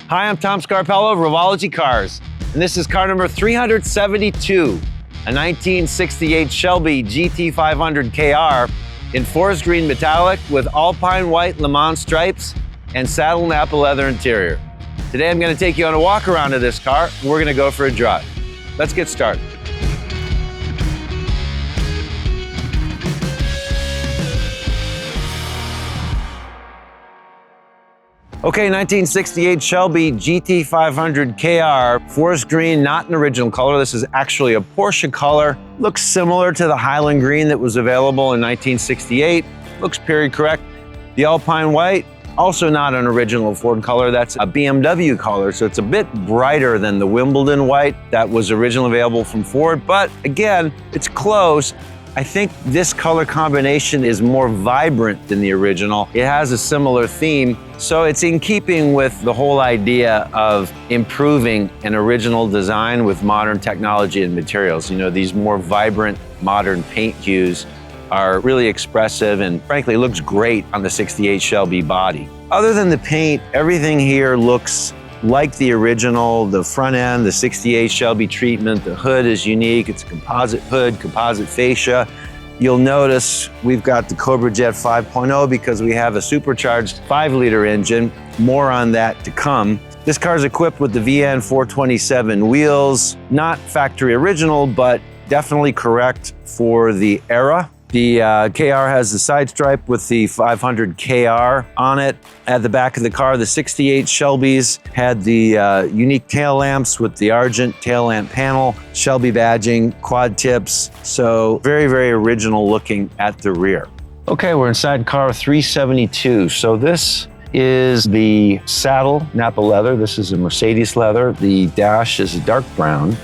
Hi, I'm Tom Scarpello of Revology Cars, and this is car number 372, a 1968 Shelby GT500KR in forest green metallic with alpine white Le Mans stripes and saddle Napa leather interior. Today I'm going to take you on a walk around of this car, and we're going to go for a drive. Let's get started. Okay, 1968 Shelby GT500KR, forest green, not an original color. This is actually a Porsche color. Looks similar to the Highland green that was available in 1968. Looks period correct. The Alpine white, also not an original Ford color. That's a BMW color, so it's a bit brighter than the Wimbledon white that was originally available from Ford, but again, it's close. I think this color combination is more vibrant than the original. It has a similar theme, so it's in keeping with the whole idea of improving an original design with modern technology and materials. You know, these more vibrant modern paint hues are really expressive and frankly looks great on the 68 Shelby body. Other than the paint, everything here looks like the original. The front end, the 68 Shelby treatment, the hood is unique. It's a composite hood, composite fascia. You'll notice we've got the Cobra Jet 5.0 because we have a supercharged 5-liter engine. More on that to come. This car is equipped with the VN 427 wheels, not factory original, but definitely correct for the era. The KR has the side stripe with the 500KR on it. At the back of the car, the 68 Shelbys had the unique tail lamps with the Argent tail lamp panel, Shelby badging, quad tips. So very, very original looking at the rear. Okay, we're inside car 372. So this is the saddle, Napa leather. This is a Mercedes leather. The dash is a dark brown,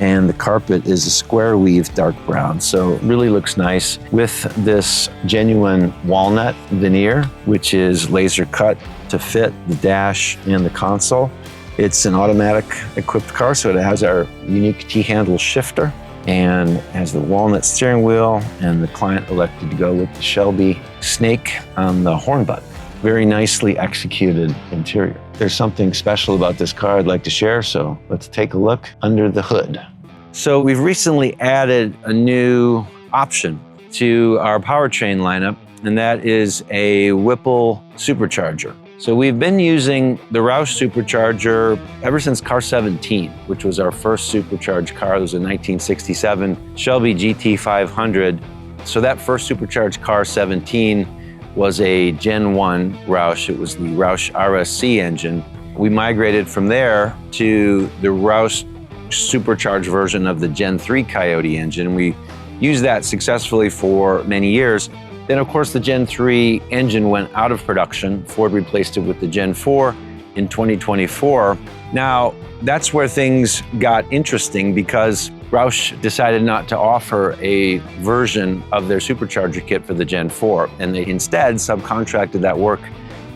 and the carpet is a square weave dark brown. So it really looks nice with this genuine walnut veneer, which is laser cut to fit the dash and the console. It's an automatic equipped car, so it has our unique T-handle shifter and has the walnut steering wheel, and the client elected to go with the Shelby snake on the horn button. Very nicely executed interior. There's something special about this car I'd like to share, so let's take a look under the hood. So we've recently added a new option to our powertrain lineup, and that is a Whipple supercharger. So we've been using the Roush supercharger ever since car 17, which was our first supercharged car. It was a 1967 Shelby GT500. So that first supercharged car 17 was a Gen 1 Roush. It was the Roush RSC engine. We migrated from there to the Roush supercharged version of the Gen 3 Coyote engine. We used that successfully for many years. Then of course the Gen 3 engine went out of production. Ford replaced it with the Gen 4 in 2024. Now that's where things got interesting because Roush decided not to offer a version of their supercharger kit for the Gen 4, and they instead subcontracted that work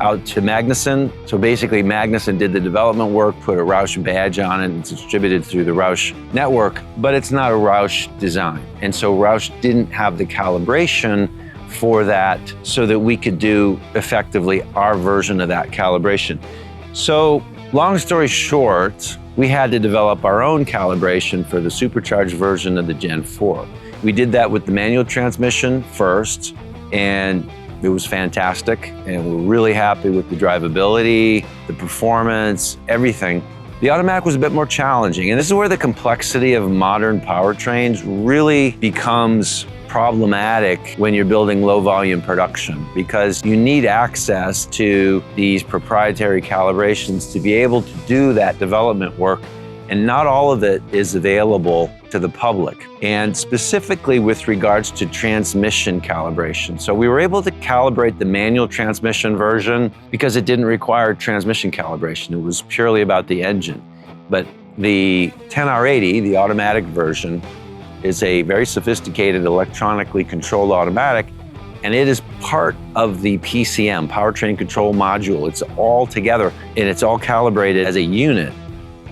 out to Magnuson. So basically Magnuson did the development work, put a Roush badge on it, and it's distributed through the Roush network, but it's not a Roush design. And so Roush didn't have the calibration for that so that we could do effectively our version of that calibration. So long story short, we had to develop our own calibration for the supercharged version of the Gen 4. We did that with the manual transmission first, and it was fantastic, and we're really happy with the drivability, the performance, everything. The automatic was a bit more challenging, and this is where the complexity of modern powertrains really becomes problematic when you're building low volume production, because you need access to these proprietary calibrations to be able to do that development work, and not all of it is available to the public, and specifically with regards to transmission calibration. So we were able to calibrate the manual transmission version because it didn't require transmission calibration. It was purely about the engine. But the 10R80, the automatic version, is a very sophisticated electronically controlled automatic, and it is part of the PCM, powertrain control module. It's all together, and it's all calibrated as a unit.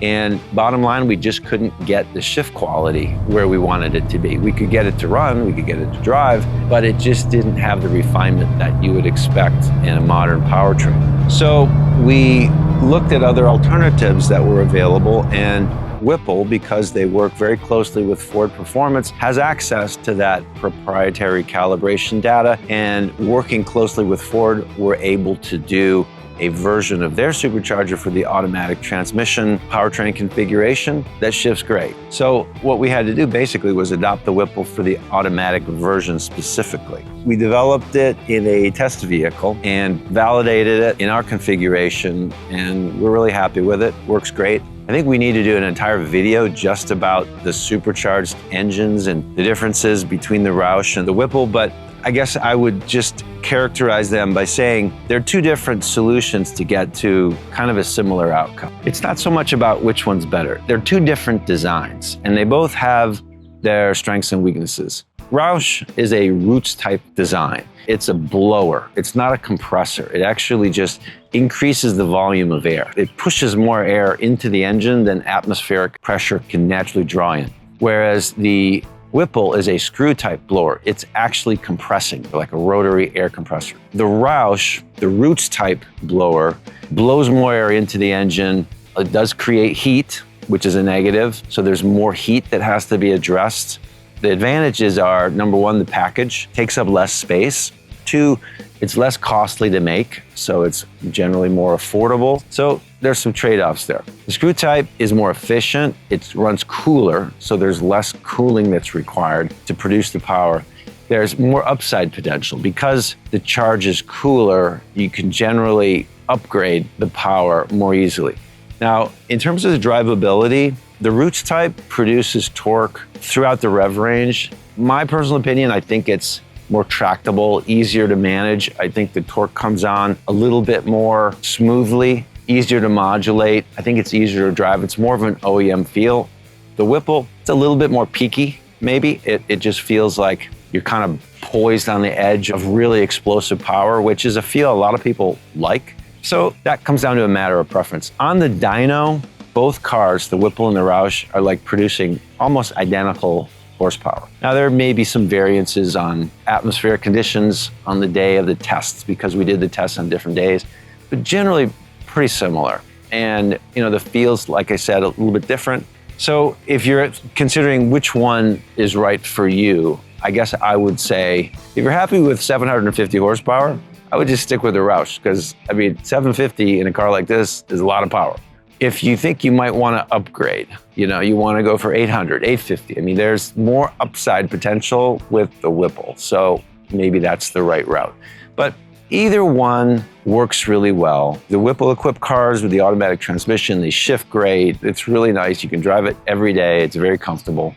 And bottom line, we just couldn't get the shift quality where we wanted it to be. We could get it to run, we could get it to drive, but it just didn't have the refinement that you would expect in a modern powertrain. So we looked at other alternatives that were available, and Whipple, because they work very closely with Ford Performance, has access to that proprietary calibration data, and working closely with Ford, we're able to do a version of their supercharger for the automatic transmission powertrain configuration that shifts great. So what we had to do basically was adopt the Whipple for the automatic version specifically. We developed it in a test vehicle and validated it in our configuration, and we're really happy with it. Works great. I think we need to do an entire video just about the supercharged engines and the differences between the Roush and the Whipple, but I guess I would just characterize them by saying they're two different solutions to get to kind of a similar outcome. It's not so much about which one's better. They're two different designs, and they both have their strengths and weaknesses. Roush is a roots type design. It's a blower. It's not a compressor. It actually just increases the volume of air. It pushes more air into the engine than atmospheric pressure can naturally draw in. Whereas the Whipple is a screw type blower. It's actually compressing like a rotary air compressor. The Roush, the roots type blower, blows more air into the engine. It does create heat, which is a negative. So there's more heat that has to be addressed. The advantages are, number one, the package takes up less space. Two, it's less costly to make, so it's generally more affordable. So there's some trade-offs there. The screw type is more efficient. It runs cooler, so there's less cooling that's required to produce the power. There's more upside potential. Because the charge is cooler, you can generally upgrade the power more easily. Now, in terms of the drivability, the roots type produces torque throughout the rev range. My personal opinion, I think it's more tractable, easier to manage. I think the torque comes on a little bit more smoothly, easier to modulate. I think it's easier to drive. It's more of an OEM feel. The Whipple, it's a little bit more peaky, maybe. It just feels like you're kind of poised on the edge of really explosive power, which is a feel a lot of people like. So that comes down to a matter of preference. On the dyno, both cars, the Whipple and the Roush, are like producing almost identical horsepower. Now, there may be some variances on atmospheric conditions on the day of the tests because we did the tests on different days, but generally pretty similar. And, you know, the feels, like I said, a little bit different. So if you're considering which one is right for you, I guess I would say, if you're happy with 750 horsepower, I would just stick with the Roush because, I mean, 750 in a car like this is a lot of power. If you think you might want to upgrade, you know, you want to go for 800, 850. I mean, there's more upside potential with the Whipple. So maybe that's the right route. But either one works really well. The Whipple equipped cars with the automatic transmission, they shift great. It's really nice. You can drive it every day. It's very comfortable.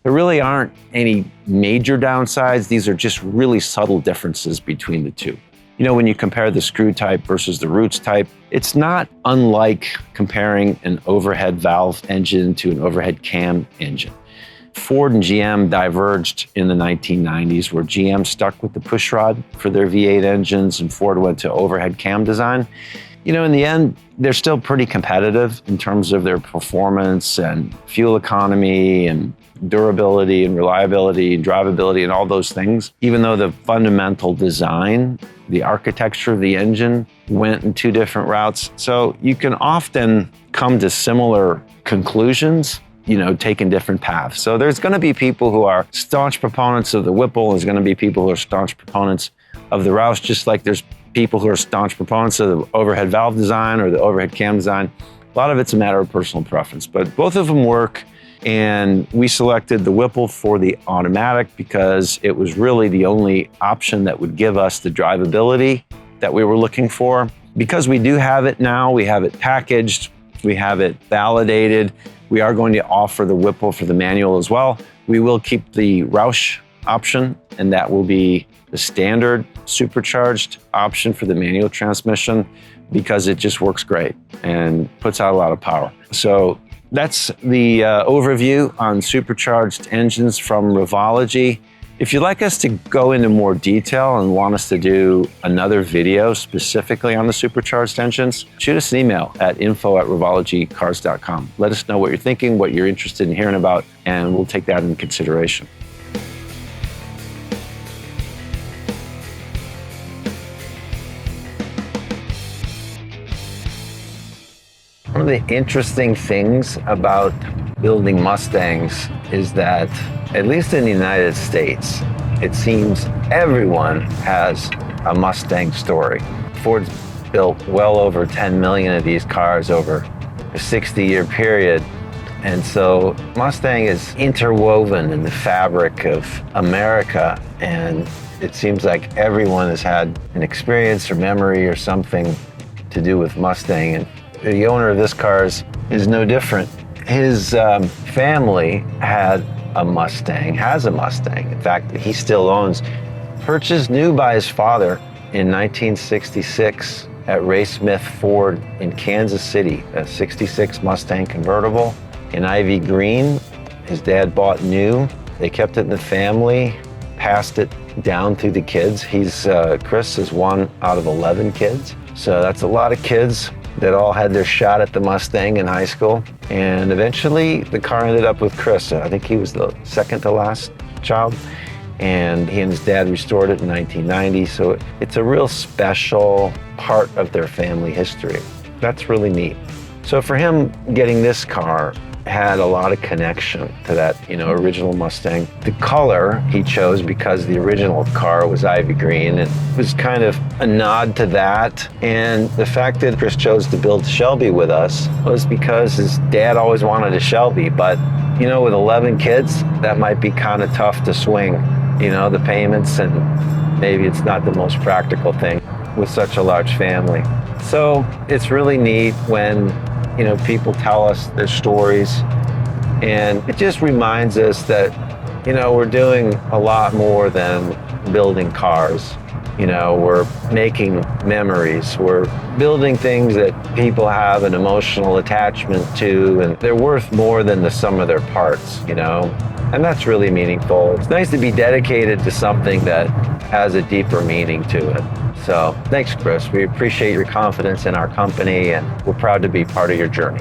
There really aren't any major downsides. These are just really subtle differences between the two. You know, when you compare the screw type versus the roots type, it's not unlike comparing an overhead valve engine to an overhead cam engine. Ford and GM diverged in the 1990s, where GM stuck with the pushrod for their V8 engines and Ford went to overhead cam design. You know, in the end, they're still pretty competitive in terms of their performance and fuel economy and durability and reliability and drivability and all those things, even though the fundamental design, the architecture of the engine went in two different routes. So you can often come to similar conclusions, you know, taking different paths. So there's going to be people who are staunch proponents of the Whipple. There's going to be people who are staunch proponents of the Roush, just like there's people who are staunch proponents of the overhead valve design or the overhead cam design. A lot of it's a matter of personal preference, but both of them work. And we selected the Whipple for the automatic because it was really the only option that would give us the drivability that we were looking for. Because we do have it now, we have it packaged, we have it validated. We are going to offer the Whipple for the manual as well. We will keep the Roush option, and that will be the standard supercharged option for the manual transmission because it just works great and puts out a lot of power. So that's the overview on supercharged engines from Revology. If you'd like us to go into more detail and want us to do another video specifically on the supercharged engines, shoot us an email at info@revologycars.com. Let us know what you're thinking, what you're interested in hearing about, and we'll take that into consideration. of the interesting things about building Mustangs is that, at least in the United States, it seems everyone has a Mustang story. Ford's built well over 10 million of these cars over a 60-year period. And so Mustang is interwoven in the fabric of America, and it seems like everyone has had an experience or memory or something to do with Mustang. And the owner of this car is no different. His family has a Mustang. In fact, he still owns, purchased new by his father in 1966 at Ray Smith Ford in Kansas City, a 66 Mustang Convertible in ivy green. His dad bought new. They kept it in the family, passed it down through the kids. Chris is one out of 11 kids. So that's a lot of kids that all had their shot at the Mustang in high school. And eventually the car ended up with Chris. I think he was the second to last child. And he and his dad restored it in 1990. So it's a real special part of their family history. That's really neat. So for him, getting this car had a lot of connection to that, original Mustang. The color he chose because the original car was ivy green, and it was kind of a nod to that. And the fact that Chris chose to build Shelby with us was because his dad always wanted a Shelby, but with 11 kids, that might be kind of tough to swing, the payments, and maybe it's not the most practical thing with such a large family. So it's really neat when people tell us their stories, and it just reminds us that, we're doing a lot more than building cars. We're making memories. We're building things that people have an emotional attachment to, and they're worth more than the sum of their parts, and that's really meaningful. It's nice to be dedicated to something that has a deeper meaning to it. So thanks, Chris. We appreciate your confidence in our company, and we're proud to be part of your journey.